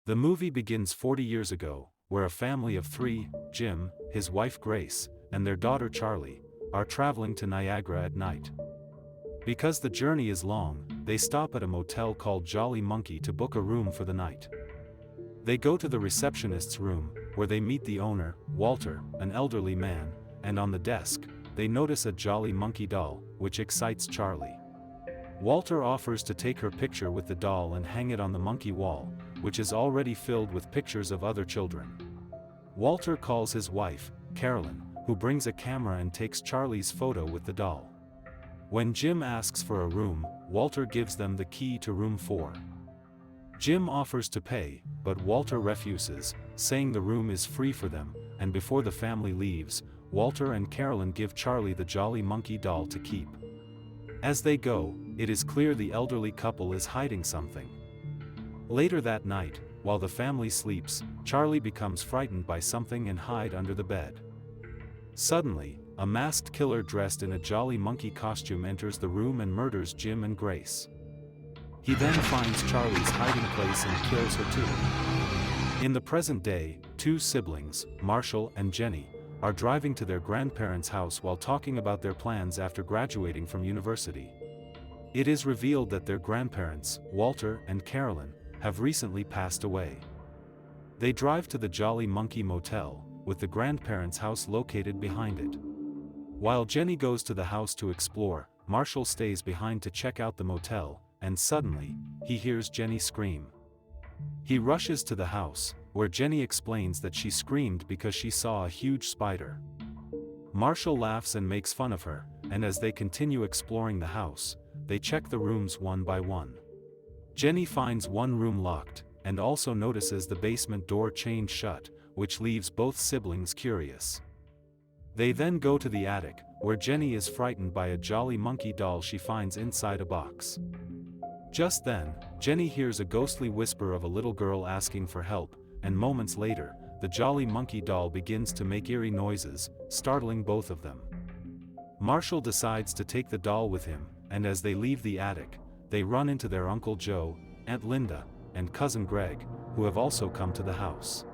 The movie begins 40 years ago, where a family of three, Jim, his wife Grace, and their daughter Charlie, are traveling to Niagara at night. Because the journey is long, they stop at a motel called Jolly Monkey to book a room for the night. They go to the receptionist's room, where they meet the owner, Walter, an elderly man, and on the desk, they notice a Jolly Monkey doll, which excites Charlie. Walter offers to take her picture with the doll and hang it on the monkey wall, which is already filled with pictures of other children. Walter calls his wife, Carolyn, who brings a camera and takes Charlie's photo with the doll. When Jim asks for a room, Walter gives them the key to room 4. Jim offers to pay, but Walter refuses, saying the room is free for them, and before the family leaves, Walter and Carolyn give Charlie the Jolly Monkey doll to keep. As they go, it is clear the elderly couple is hiding something. Later that night, while the family sleeps, Charlie becomes frightened by something and hides under the bed. Suddenly, a masked killer dressed in a Jolly Monkey costume enters the room and murders Jim and Grace. He then finds Charlie's hiding place and kills her too. In the present day, two siblings, Marshall and Jenny, are driving to their grandparents' house while talking about their plans after graduating from university. It is revealed that their grandparents, Walter and Carolyn, have recently passed away. They drive to the Jolly Monkey Motel, with the grandparents' house located behind it. While Jenny goes to the house to explore, Marshall stays behind to check out the motel, and suddenly, he hears Jenny scream. He rushes to the house, where Jenny explains that she screamed because she saw a huge spider. Marshall laughs and makes fun of her, and as they continue exploring the house, they check the rooms one by one. Jenny finds one room locked, and also notices the basement door chained shut, which leaves both siblings curious. They then go to the attic, where Jenny is frightened by a Jolly Monkey doll she finds inside a box. Just then, Jenny hears a ghostly whisper of a little girl asking for help, and moments later, the Jolly Monkey doll begins to make eerie noises, startling both of them. Marshall decides to take the doll with him, and as they leave the attic, they run into their Uncle Joe, Aunt Linda, and Cousin Greg, who have also come to the house.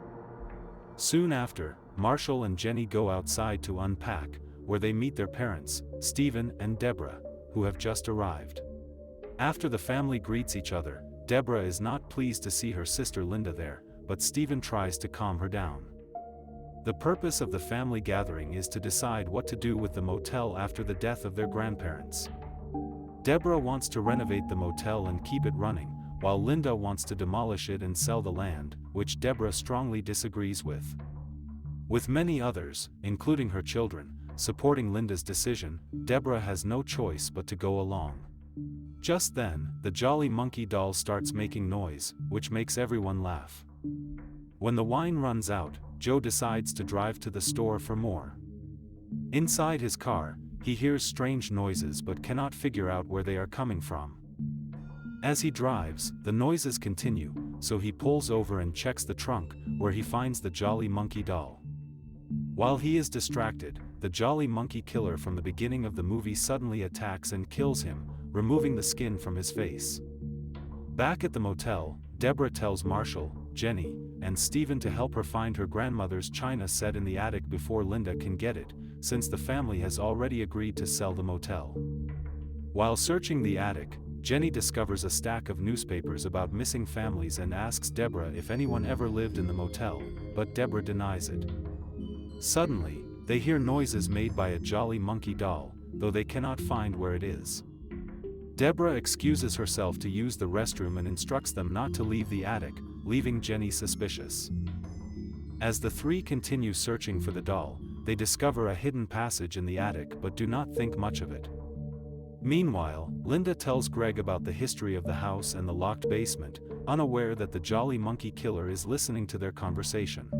Soon after, Marshall and Jenny go outside to unpack, where they meet their parents, Stephen and Deborah, who have just arrived. After the family greets each other, Deborah is not pleased to see her sister Linda there, but Stephen tries to calm her down. The purpose of the family gathering is to decide what to do with the motel after the death of their grandparents. Deborah wants to renovate the motel and keep it running, while Linda wants to demolish it and sell the land, which Deborah strongly disagrees with. With many others, including her children, supporting Linda's decision, Deborah has no choice but to go along. Just then, the Jolly Monkey doll starts making noise, which makes everyone laugh. When the wine runs out, Joe decides to drive to the store for more. Inside his car, he hears strange noises but cannot figure out where they are coming from. As he drives, the noises continue, so he pulls over and checks the trunk, where he finds the Jolly Monkey doll. While he is distracted, the Jolly Monkey killer from the beginning of the movie suddenly attacks and kills him, removing the skin from his face. Back at the motel, Deborah tells Marshall, Jenny, and Stephen to help her find her grandmother's china set in the attic before Linda can get it, since the family has already agreed to sell the motel. While searching the attic, Jenny discovers a stack of newspapers about missing families and asks Deborah if anyone ever lived in the motel, but Deborah denies it. Suddenly, they hear noises made by a Jolly Monkey doll, though they cannot find where it is. Deborah excuses herself to use the restroom and instructs them not to leave the attic, leaving Jenny suspicious. As the three continue searching for the doll, they discover a hidden passage in the attic but do not think much of it. Meanwhile, Linda tells Greg about the history of the house and the locked basement, unaware that the Jolly Monkey killer is listening to their conversation.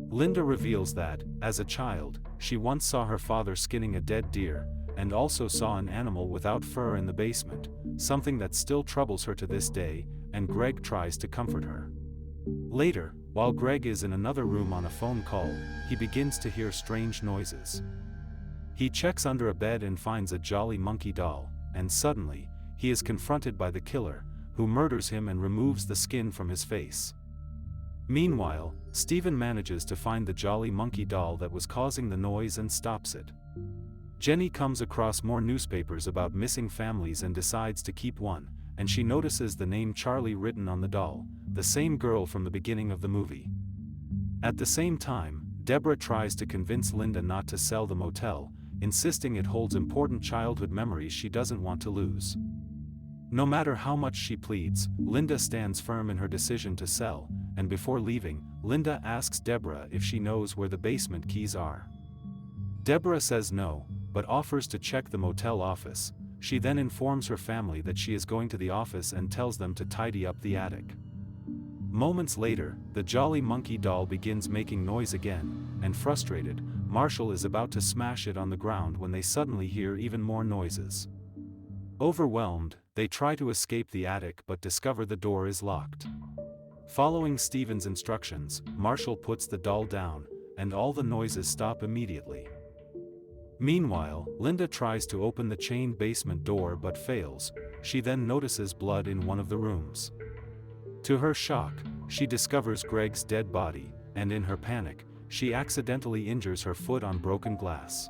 Linda reveals that, as a child, she once saw her father skinning a dead deer, and also saw an animal without fur in the basement, something that still troubles her to this day, and Greg tries to comfort her. Later, while Greg is in another room on a phone call, he begins to hear strange noises. He checks under a bed and finds a Jolly Monkey doll, and suddenly, he is confronted by the killer, who murders him and removes the skin from his face. Meanwhile, Stephen manages to find the jolly monkey doll that was causing the noise and stops it. Jenny comes across more newspapers about missing families and decides to keep one, and she notices the name Charlie written on the doll, the same girl from the beginning of the movie. At the same time, Deborah tries to convince Linda not to sell the motel, insisting it holds important childhood memories she doesn't want to lose. No matter how much she pleads, Linda stands firm in her decision to sell, and before leaving, Linda asks Deborah if she knows where the basement keys are. Deborah says no, but offers to check the motel office. She then informs her family that she is going to the office and tells them to tidy up the attic. Moments later, the jolly monkey doll begins making noise again, and frustrated, Marshall is about to smash it on the ground when they suddenly hear even more noises. Overwhelmed, they try to escape the attic but discover the door is locked. Following Stephen's instructions, Marshall puts the doll down, and all the noises stop immediately. Meanwhile, Linda tries to open the chained basement door but fails. She then notices blood in one of the rooms. To her shock, she discovers Greg's dead body, and in her panic, she accidentally injures her foot on broken glass.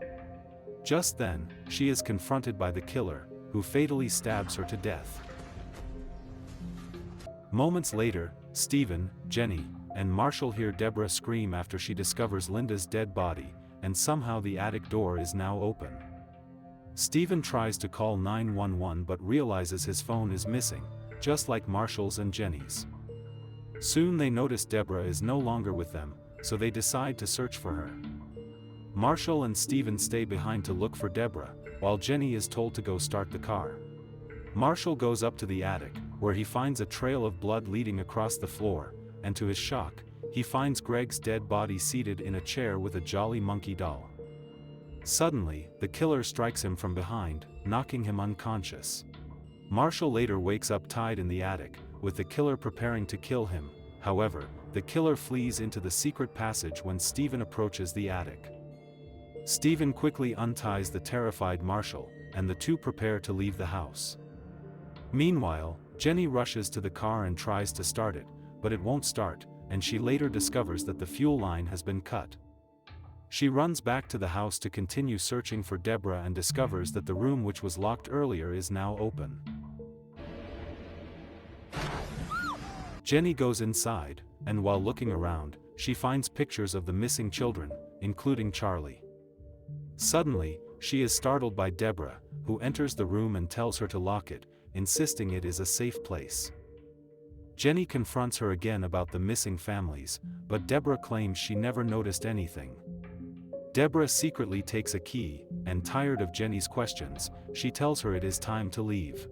Just then, she is confronted by the killer, who fatally stabs her to death. Moments later, Stephen, Jenny, and Marshall hear Deborah scream after she discovers Linda's dead body, and somehow the attic door is now open. Stephen tries to call 911 but realizes his phone is missing, just like Marshall's and Jenny's. Soon they notice Deborah is no longer with them, so they decide to search for her. Marshall and Stephen stay behind to look for Deborah, while Jenny is told to go start the car. Marshall goes up to the attic, where he finds a trail of blood leading across the floor, and to his shock, he finds Greg's dead body seated in a chair with a jolly monkey doll. Suddenly, the killer strikes him from behind, knocking him unconscious. Marshall later wakes up tied in the attic, with the killer preparing to kill him. However, the killer flees into the secret passage when Stephen approaches the attic. Stephen quickly unties the terrified Marshall, and the two prepare to leave the house. Meanwhile, Jenny rushes to the car and tries to start it, but it won't start, and she later discovers that the fuel line has been cut. She runs back to the house to continue searching for Deborah and discovers that the room which was locked earlier is now open. Jenny goes inside, and while looking around, she finds pictures of the missing children, including Charlie. Suddenly, she is startled by Deborah, who enters the room and tells her to lock it, insisting it is a safe place. Jenny confronts her again about the missing families, but Deborah claims she never noticed anything. Deborah secretly takes a key, and tired of Jenny's questions, she tells her it is time to leave.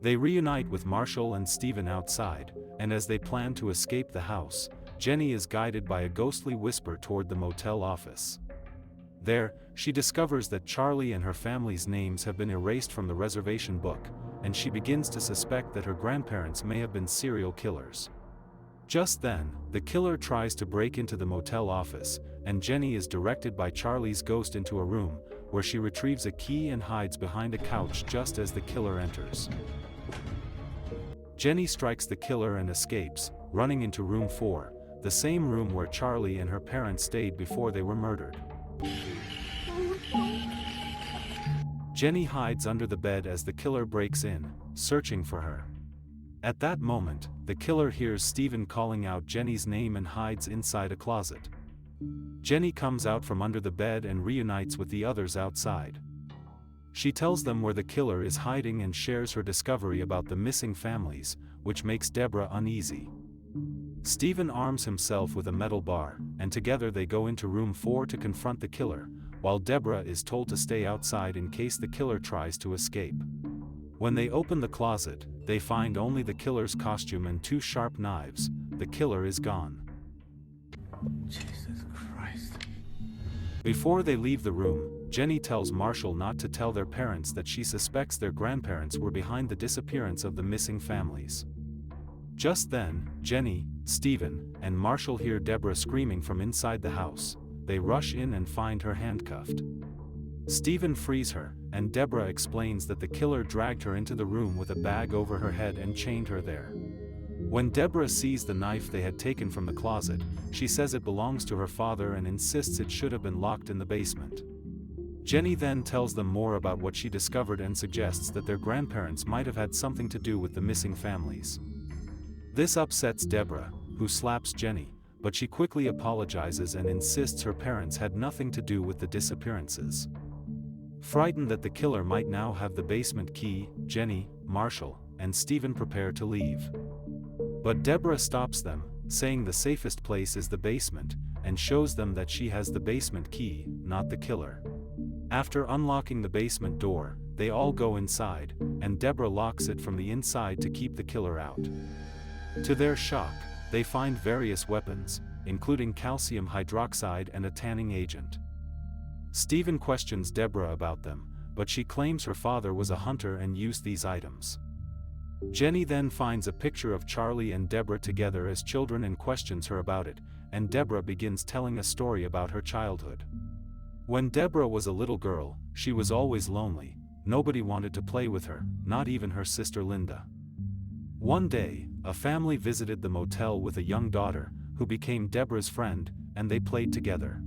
They reunite with Marshall and Stephen outside, and as they plan to escape the house, Jenny is guided by a ghostly whisper toward the motel office. There, she discovers that Charlie and her family's names have been erased from the reservation book, and she begins to suspect that her grandparents may have been serial killers. Just then, the killer tries to break into the motel office, and Jenny is directed by Charlie's ghost into a room, where she retrieves a key and hides behind a couch just as the killer enters. Jenny strikes the killer and escapes, running into room 4, the same room where Charlie and her parents stayed before they were murdered. Jenny hides under the bed as the killer breaks in, searching for her. At that moment, the killer hears Stephen calling out Jenny's name and hides inside a closet. Jenny comes out from under the bed and reunites with the others outside. She tells them where the killer is hiding and shares her discovery about the missing families, which makes Deborah uneasy. Stephen arms himself with a metal bar, and together they go into room 4 to confront the killer, while Deborah is told to stay outside in case the killer tries to escape. When they open the closet, they find only the killer's costume and 2 sharp knives. The killer is gone. Jesus Christ. Before they leave the room, Jenny tells Marshall not to tell their parents that she suspects their grandparents were behind the disappearance of the missing families. Just then, Jenny, Stephen, and Marshall hear Deborah screaming from inside the house. They rush in and find her handcuffed. Stephen frees her, and Deborah explains that the killer dragged her into the room with a bag over her head and chained her there. When Deborah sees the knife they had taken from the closet, she says it belongs to her father and insists it should have been locked in the basement. Jenny then tells them more about what she discovered and suggests that their grandparents might have had something to do with the missing families. This upsets Deborah, who slaps Jenny, but she quickly apologizes and insists her parents had nothing to do with the disappearances. Frightened that the killer might now have the basement key, Jenny, Marshall, and Stephen prepare to leave. But Deborah stops them, saying the safest place is the basement, and shows them that she has the basement key, not the killer. After unlocking the basement door, they all go inside, and Deborah locks it from the inside to keep the killer out. To their shock, they find various weapons, including calcium hydroxide and a tanning agent. Stephen questions Deborah about them, but she claims her father was a hunter and used these items. Jenny then finds a picture of Charlie and Deborah together as children and questions her about it, and Deborah begins telling a story about her childhood. When Deborah was a little girl, she was always lonely. Nobody wanted to play with her, not even her sister Linda. One day, a family visited the motel with a young daughter, who became Deborah's friend, and they played together.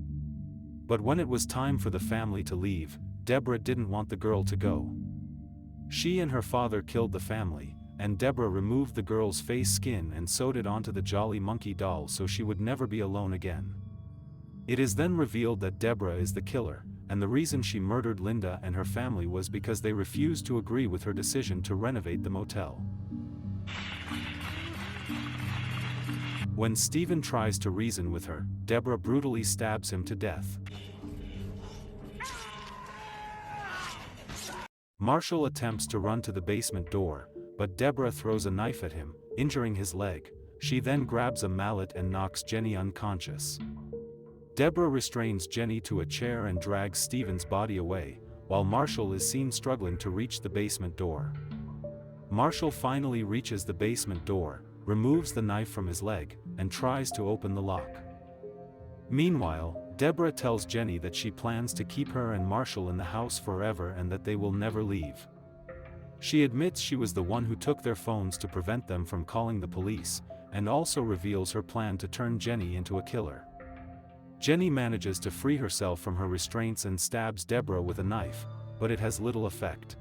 But when it was time for the family to leave, Deborah didn't want the girl to go. She and her father killed the family, and Deborah removed the girl's face skin and sewed it onto the Jolly Monkey doll so she would never be alone again. It is then revealed that Deborah is the killer, and the reason she murdered Linda and her family was because they refused to agree with her decision to renovate the motel. When Stephen tries to reason with her, Deborah brutally stabs him to death. Marshall attempts to run to the basement door, but Deborah throws a knife at him, injuring his leg. She then grabs a mallet and knocks Jenny unconscious. Deborah restrains Jenny to a chair and drags Stephen's body away, while Marshall is seen struggling to reach the basement door. Marshall finally reaches the basement door, removes the knife from his leg, and tries to open the lock. Meanwhile, Deborah tells Jenny that she plans to keep her and Marshall in the house forever and that they will never leave. She admits she was the one who took their phones to prevent them from calling the police, and also reveals her plan to turn Jenny into a killer. Jenny manages to free herself from her restraints and stabs Deborah with a knife, but it has little effect.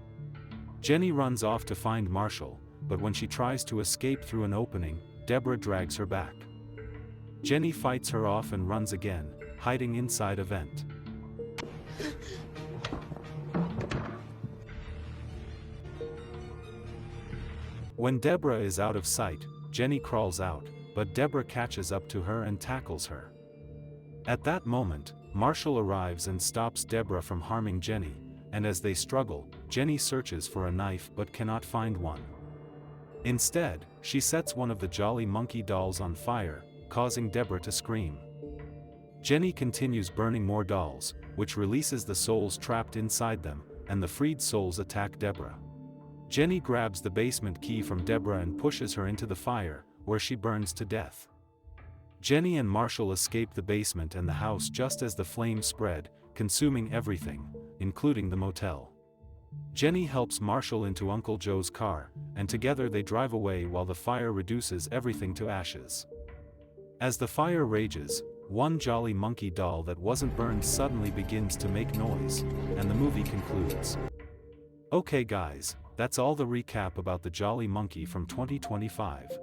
Jenny runs off to find Marshall, but when she tries to escape through an opening, Deborah drags her back. Jenny fights her off and runs again, hiding inside a vent. When Deborah is out of sight, Jenny crawls out, but Deborah catches up to her and tackles her. At that moment, Marshall arrives and stops Deborah from harming Jenny, and as they struggle, Jenny searches for a knife but cannot find one. Instead, she sets one of the Jolly Monkey dolls on fire, causing Deborah to scream. Jenny continues burning more dolls, which releases the souls trapped inside them, and the freed souls attack Deborah. Jenny grabs the basement key from Deborah and pushes her into the fire, where she burns to death. Jenny and Marshall escape the basement and the house just as the flames spread, consuming everything, including the motel. Jenny helps Marshall into Uncle Joe's car, and together they drive away while the fire reduces everything to ashes. As the fire rages, one Jolly Monkey doll that wasn't burned suddenly begins to make noise, and the movie concludes. Okay guys, that's all the recap about the Jolly Monkey from 2025.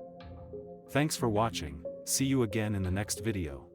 Thanks for watching, see you again in the next video.